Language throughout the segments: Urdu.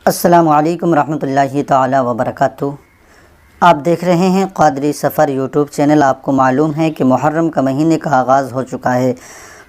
السلام علیکم ورحمۃ اللہ تعالی وبرکاتہ۔ آپ دیکھ رہے ہیں قادری سفر یوٹیوب چینل۔ آپ کو معلوم ہے کہ محرم کا مہینے کا آغاز ہو چکا ہے۔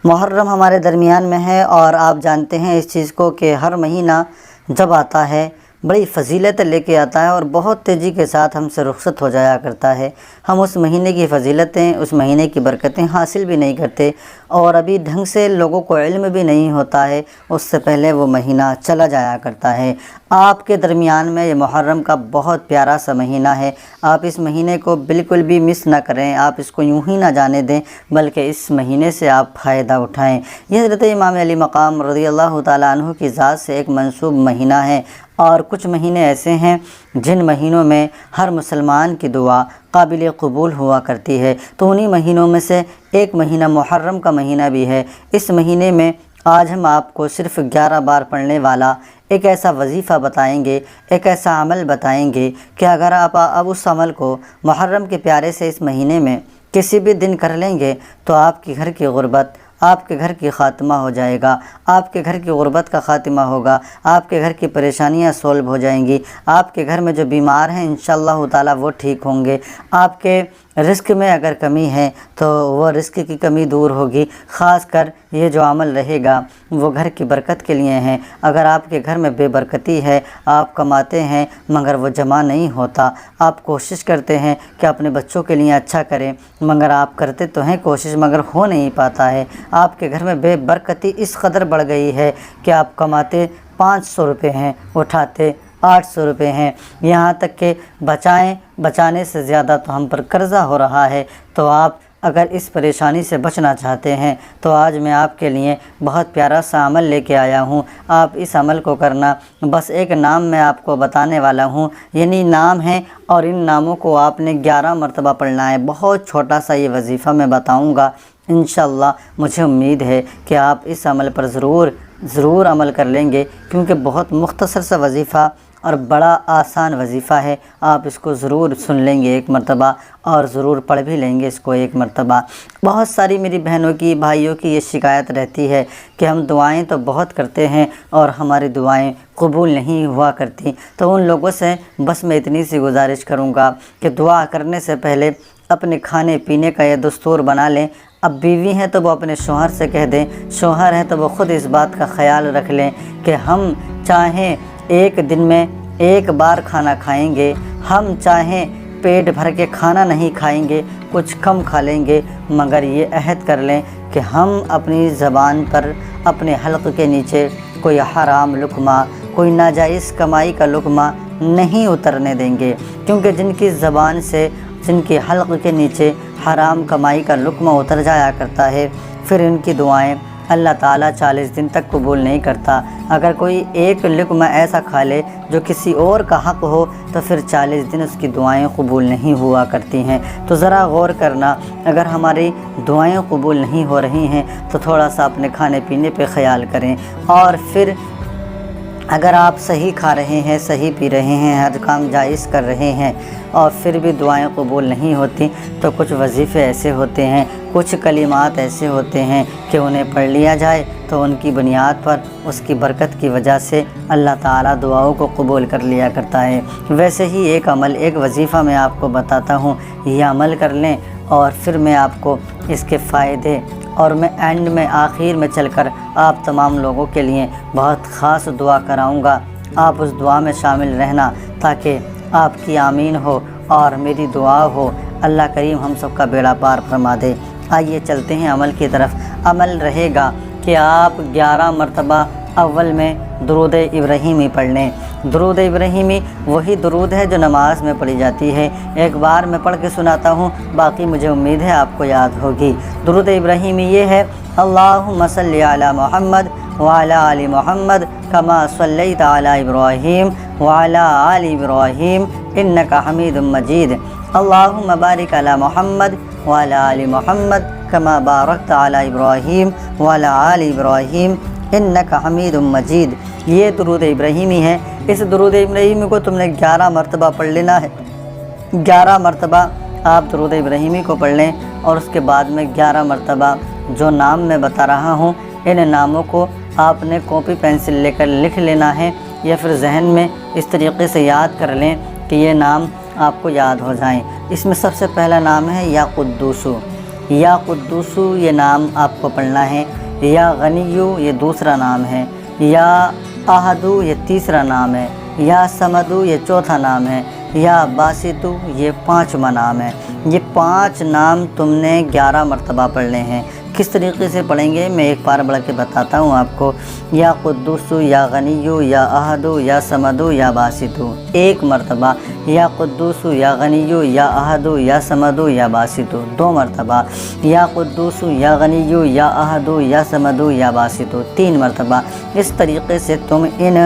محرم ہمارے درمیان میں ہے اور آپ جانتے ہیں اس چیز کو کہ ہر مہینہ جب آتا ہے بڑی فضیلت لے کے آتا ہے اور بہت تیزی کے ساتھ ہم سے رخصت ہو جایا کرتا ہے۔ ہم اس مہینے کی فضیلتیں، اس مہینے کی برکتیں حاصل بھی نہیں کرتے اور ابھی ڈھنگ سے لوگوں کو علم بھی نہیں ہوتا ہے، اس سے پہلے وہ مہینہ چلا جایا کرتا ہے۔ آپ کے درمیان میں یہ محرم کا بہت پیارا سا مہینہ ہے۔ آپ اس مہینے کو بالکل بھی مس نہ کریں، آپ اس کو یوں ہی نہ جانے دیں بلکہ اس مہینے سے آپ فائدہ اٹھائیں۔ یہ حضرت امام علی مقام رضی اللہ تعالیٰ عنہ کی ذات سے ایک منسوب مہینہ ہے، اور کچھ مہینے ایسے ہیں جن مہینوں میں ہر مسلمان کی دعا قابل قبول ہوا کرتی ہے، تو انہی مہینوں میں سے ایک مہینہ محرم کا مہینہ بھی ہے۔ اس مہینے میں آج ہم آپ کو صرف 11 بار پڑھنے والا ایک ایسا وظیفہ بتائیں گے، ایک ایسا عمل بتائیں گے کہ اگر آپ اب اس عمل کو محرم کے پیارے سے اس مہینے میں کسی بھی دن کر لیں گے تو آپ کے گھر کی غربت، آپ کے گھر کی خاتمہ ہو جائے گا، آپ کے گھر کی غربت کا خاتمہ ہوگا، آپ کے گھر کی پریشانیاں سولو ہو جائیں گی، آپ کے گھر میں جو بیمار ہیں انشاءاللہ تعالی وہ ٹھیک ہوں گے، آپ کے رزق میں اگر کمی ہے تو وہ رزق کی کمی دور ہوگی۔ خاص کر یہ جو عمل رہے گا وہ گھر کی برکت کے لیے ہیں۔ اگر آپ کے گھر میں بے برکتی ہے، آپ کماتے ہیں مگر وہ جمع نہیں ہوتا، آپ کوشش کرتے ہیں کہ اپنے بچوں کے لیے اچھا کریں مگر آپ کرتے تو ہیں کوشش مگر ہو نہیں پاتا ہے، آپ کے گھر میں بے برکتی اس قدر بڑھ گئی ہے کہ آپ کماتے 500 روپے ہیں، اٹھاتے 800 روپے ہیں، یہاں تک کہ بچانے سے زیادہ تو ہم پر قرضہ ہو رہا ہے۔ تو آپ اگر اس پریشانی سے بچنا چاہتے ہیں تو آج میں آپ کے لیے بہت پیارا سا عمل لے کے آیا ہوں۔ آپ اس عمل کو کرنا، بس ایک نام میں آپ کو بتانے والا ہوں، یعنی نام ہے اور ان ناموں کو آپ نے 11 مرتبہ پڑھنا ہے۔ بہت چھوٹا سا یہ وظیفہ میں بتاؤں گا، انشاءاللہ مجھے امید ہے کہ آپ اس عمل پر ضرور عمل کر لیں گے، کیونکہ بہت مختصر سا وظیفہ اور بڑا آسان وظیفہ ہے۔ آپ اس کو ضرور سن لیں گے ایک مرتبہ اور ضرور پڑھ بھی لیں گے اس کو ایک مرتبہ۔ بہت ساری میری بہنوں کی، بھائیوں کی یہ شکایت رہتی ہے کہ ہم دعائیں تو بہت کرتے ہیں اور ہماری دعائیں قبول نہیں ہوا کرتی، تو ان لوگوں سے بس میں اتنی سی گزارش کروں گا کہ دعا کرنے سے پہلے اپنے کھانے پینے کا یہ دستور بنا لیں۔ اب بیوی ہیں تو وہ اپنے شوہر سے کہہ دیں، شوہر ہیں تو وہ خود اس بات کا خیال رکھ لیں کہ ہم چاہیں ایک دن میں ایک بار کھانا کھائیں گے، ہم چاہیں پیٹ بھر کے کھانا نہیں کھائیں گے، کچھ کم کھا لیں گے، مگر یہ عہد کر لیں کہ ہم اپنی زبان پر، اپنے حلق کے نیچے کوئی حرام لقمہ، کوئی ناجائز کمائی کا لقمہ نہیں اترنے دیں گے، کیونکہ جن کی زبان سے، جن کے حلق کے نیچے حرام کمائی کا لقمہ اتر جایا کرتا ہے، پھر ان کی دعائیں اللہ تعالیٰ 40 دن تک قبول نہیں کرتا۔ اگر کوئی ایک لقمہ ایسا کھا لے جو کسی اور کا حق ہو تو پھر 40 دن اس کی دعائیں قبول نہیں ہوا کرتی ہیں۔ تو ذرا غور کرنا، اگر ہماری دعائیں قبول نہیں ہو رہی ہیں تو تھوڑا سا اپنے کھانے پینے پہ خیال کریں، اور پھر اگر آپ صحیح کھا رہے ہیں، صحیح پی رہے ہیں، ہر کام جائز کر رہے ہیں اور پھر بھی دعائیں قبول نہیں ہوتی تو کچھ وظیفے ایسے ہوتے ہیں، کچھ کلمات ایسے ہوتے ہیں کہ انہیں پڑھ لیا جائے تو ان کی بنیاد پر، اس کی برکت کی وجہ سے اللہ تعالیٰ دعاؤں کو قبول کر لیا کرتا ہے۔ ویسے ہی ایک عمل، ایک وظیفہ میں آپ کو بتاتا ہوں، یہ عمل کر لیں اور پھر میں آپ کو اس کے فائدے، اور میں اینڈ میں، آخر میں چل کر آپ تمام لوگوں کے لیے بہت خاص دعا کراؤں گا۔ آپ اس دعا میں شامل رہنا تاکہ آپ کی آمین ہو اور میری دعا ہو، اللہ کریم ہم سب کا بیڑا پار فرما دے۔ آئیے چلتے ہیں عمل کی طرف۔ عمل رہے گا کہ آپ 11 مرتبہ اول میں درود ابراہیمی پڑھ لیں۔ درود ابراہیمی وہی درود ہے جو نماز میں پڑھی جاتی ہے۔ ایک بار میں پڑھ کے سناتا ہوں، باقی مجھے امید ہے آپ کو یاد ہوگی۔ درود ابراہیمی یہ ہے: اللہم صلی علی محمد وعلی آل محمد کما صلیت علی ابراہیم وعلی آل ابراہیم انک حمید مجید، اللہم بارک علی محمد وعلی آل محمد کما بارکت علی ابراہیم وعلی آل ابراہیم انک حمید مجید۔ یہ درود ابراہیمی ہے۔ اس درود ابراہیمی کو تم نے 11 مرتبہ پڑھ لینا ہے۔ 11 مرتبہ آپ درود ابراہیمی کو پڑھ لیں اور اس کے بعد میں 11 مرتبہ جو نام میں بتا رہا ہوں، ان ناموں کو آپ نے کاپی پینسل لے کر لکھ لینا ہے یا پھر ذہن میں اس طریقے سے یاد کر لیں کہ یہ نام آپ کو یاد ہو جائیں۔ اس میں سب سے پہلا نام ہے یا قدوسو۔ یا قدوسو یہ نام آپ کو پڑھنا ہے۔ یا غنیو یہ دوسرا نام ہے۔ یا احدو یہ تیسرا نام ہے۔ یا سمدو یہ چوتھا نام ہے۔ یا باسطو یہ پانچواں نام ہے۔ یہ 5 نام تم نے 11 مرتبہ پڑھنے ہیں۔ کس طریقے سے پڑھیں گے میں ایک بار پڑھ کے بتاتا ہوں آپ کو۔ یا قدوسو، یا غنیو، یا احدو، یا سمدو، یا باسطو۔ 1 مرتبہ یا قدوسو، یا غنیو، یا احدو، یا سمدو، یا باسطو۔ 2 مرتبہ یا قدوسو، یا غنیو، یا احدو، یا سمدو، یا باسطو۔ 3 مرتبہ۔ اس طریقے سے تم ان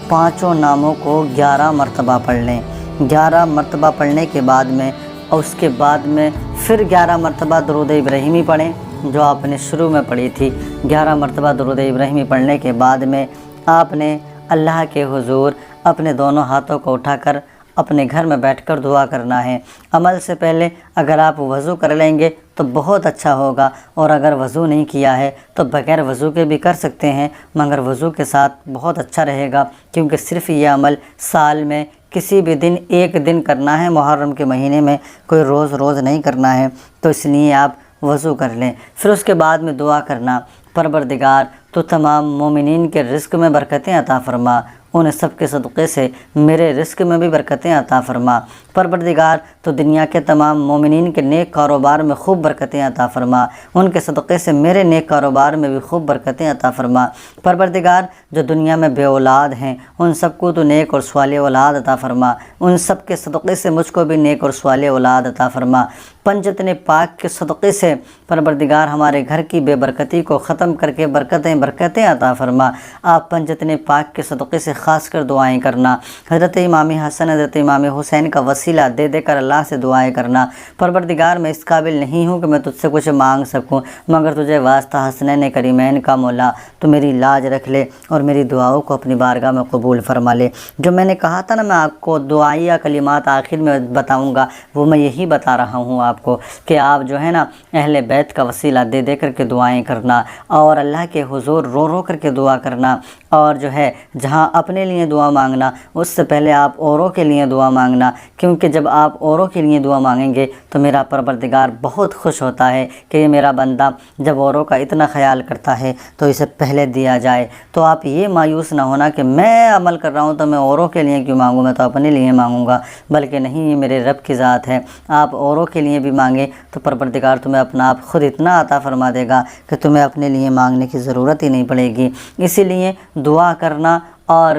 5 ناموں کو 11 مرتبہ پڑھ لیں۔ 11 مرتبہ پڑھنے کے بعد میں اور اس کے بعد میں پھر 11 مرتبہ درود ابراہیمی پڑھیں جو آپ نے شروع میں پڑھی تھی۔ 11 مرتبہ درود ابراہیمی پڑھنے کے بعد میں آپ نے اللہ کے حضور اپنے دونوں ہاتھوں کو اٹھا کر اپنے گھر میں بیٹھ کر دعا کرنا ہے۔ عمل سے پہلے اگر آپ وضو کر لیں گے تو بہت اچھا ہوگا، اور اگر وضو نہیں کیا ہے تو بغیر وضو کے بھی کر سکتے ہیں، مگر وضو کے ساتھ بہت اچھا رہے گا، کیونکہ صرف یہ عمل سال میں کسی بھی دن 1 دن کرنا ہے۔ محرم کے مہینے میں کوئی روز نہیں کرنا ہے، تو اس لیے آپ وضو کر لیں۔ پھر اس کے بعد میں دعا کرنا، پروردگار تو تمام مومنین کے رزق میں برکتیں عطا فرما، ان سب کے صدقے سے میرے رزق میں بھی برکتیں عطا فرما۔ پروردگار تو دنیا کے تمام مومنین کے نیک کاروبار میں خوب برکتیں عطا فرما، ان کے صدقے سے میرے نیک کاروبار میں بھی خوب برکتیں عطا فرما۔ پروردگار جو دنیا میں بے اولاد ہیں ان سب کو تو نیک اور صالح اولاد عطا فرما، ان سب کے صدقے سے مجھ کو بھی نیک اور صالح اولاد عطا فرما۔ پنجتن پاک کے صدقے سے پروردگار ہمارے گھر کی بے برکتی کو ختم کر کے برکتیں عطا فرما۔ آپ پنجتن پاک کے صدقے سے خاص کر دعائیں کرنا، حضرت امام حسن حضرت امام حسین کا وسیلہ دے دے کر اللہ سے دعائیں کرنا۔ پروردگار میں اس قابل نہیں ہوں کہ میں تجھ سے کچھ مانگ سکوں، مگر تجھے واسطہ حسنین کریمین کا مولا تو میری لاج رکھ لے اور میری دعاؤں کو اپنی بارگاہ میں قبول فرما لے۔ جو میں نے کہا تھا نا میں آپ کو دعائیہ کلمات آخر میں بتاؤں گا، وہ میں یہی بتا رہا ہوں آپ کو کہ آپ جو ہے نا اہل بیت کا وسیلہ دے دے کر کے دعائیں کرنا، اور اللہ کے حضور رو کر کے دعا کرنا، اور جو ہے جہاں اپنے لیے دعا مانگنا اس سے پہلے آپ اوروں کے لیے دعا مانگنا، کیونکہ جب آپ اوروں کے لیے دعا مانگیں گے تو میرا پروردگار بہت خوش ہوتا ہے کہ یہ میرا بندہ جب اوروں کا اتنا خیال کرتا ہے تو اسے پہلے دیا جائے۔ تو آپ یہ مایوس نہ ہونا کہ میں عمل کر رہا ہوں تو میں اوروں کے لیے کیوں مانگوں، میں تو اپنے لیے مانگوں گا، بلکہ نہیں، یہ میرے رب کی ذات ہے۔ آپ اوروں کے لیے بھی مانگیں تو پروردگار تمہیں اپنا آپ خود اتنا عطا فرما دے گا کہ تمہیں اپنے لیے مانگنے کی ضرورت ہی نہیں پڑے گی۔ اسی لیے دعا کرنا اور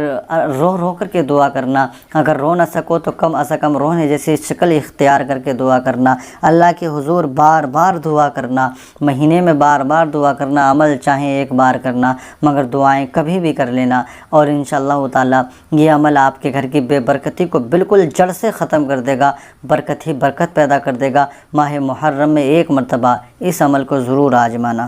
رو کر کے دعا کرنا، اگر رو نہ سکو تو کم از کم رونے جیسی شکل اختیار کر کے دعا کرنا، اللہ کے حضور بار بار دعا کرنا، مہینے میں بار بار دعا کرنا، عمل چاہیں 1 بار کرنا مگر دعائیں کبھی بھی کر لینا، اور انشاءاللہ تعالی یہ عمل آپ کے گھر کی بے برکتی کو بالکل جڑ سے ختم کر دے گا، برکت ہی برکت پیدا کر دے گا۔ ماہ محرم میں 1 مرتبہ اس عمل کو ضرور آزمانا۔